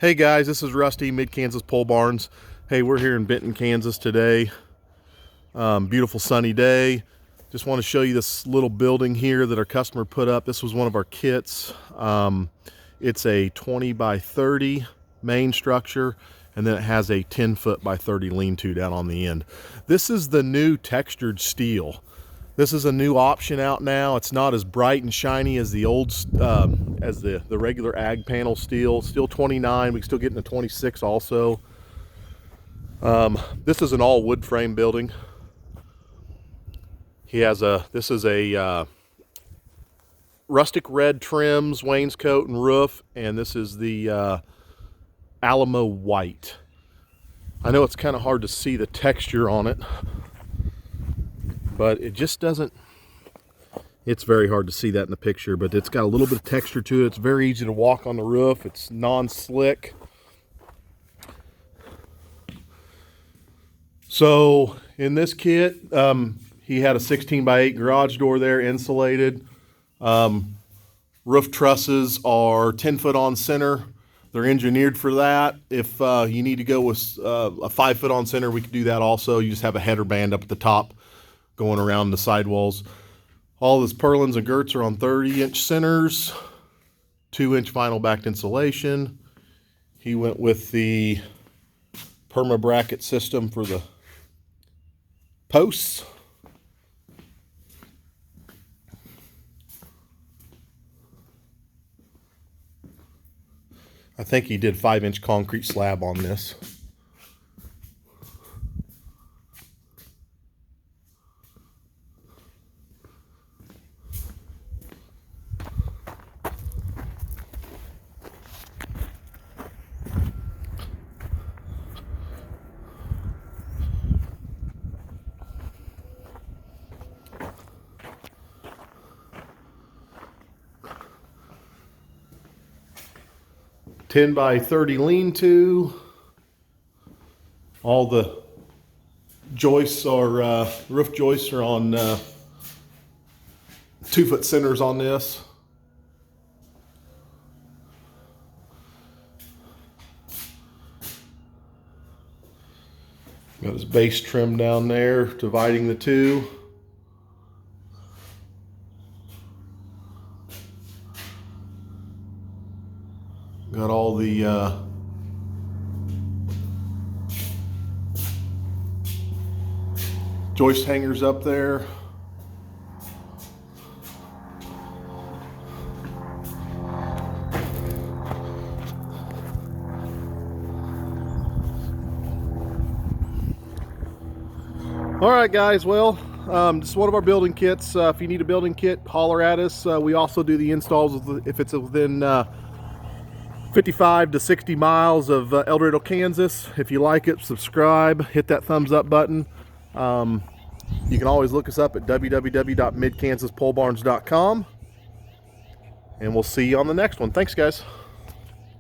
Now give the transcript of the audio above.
Hey guys, this is Rusty, Mid-Kansas Pole Barns. Hey, we're here in Benton, Kansas today. Beautiful sunny day. Just want to show you this little building here that our customer put up. This was one of our kits. It's a 20 by 30 main structure, and then it has a 10 foot by 30 lean-to down on the end. This is the new textured steel. This is a new option out now. It's not as bright and shiny as the old, as the regular ag panel steel. Still 29. We can still get into 26 also. This is an all wood frame building. This is a rustic red trims, wainscot and roof, and this is the Alamo white. I know it's kind of hard to see the texture on it, but it just doesn't, it's very hard to see that in the picture, but it's got a little bit of texture to it. It's very easy to walk on the roof. It's non-slick. So in this kit, he had a 16 by 8 garage door there, insulated. Roof trusses are 10 foot on center. They're engineered for that. If you need to go with a 5 foot on center, we could do that also. You just have a header band up at the top going around the sidewalls. All this purlins and girts are on 30-inch centers, 2-inch vinyl backed insulation. He went with the perma bracket system for the posts. I think he did 5-inch concrete slab on this. Ten by 30 lean-to. All the joists are, roof joists are on 2 foot centers on this. Got his base trim down there, dividing the two. Got all the joist hangers up there. All right, guys, well, this is one of our building kits. If you need a building kit, holler at us. We also do the installs if it's within 55 to 60 miles of El Dorado, Kansas. If you like it, subscribe, hit that thumbs up button. You can always look us up at www.midkansaspolebarns.com, and we'll see you on the next one. Thanks, guys.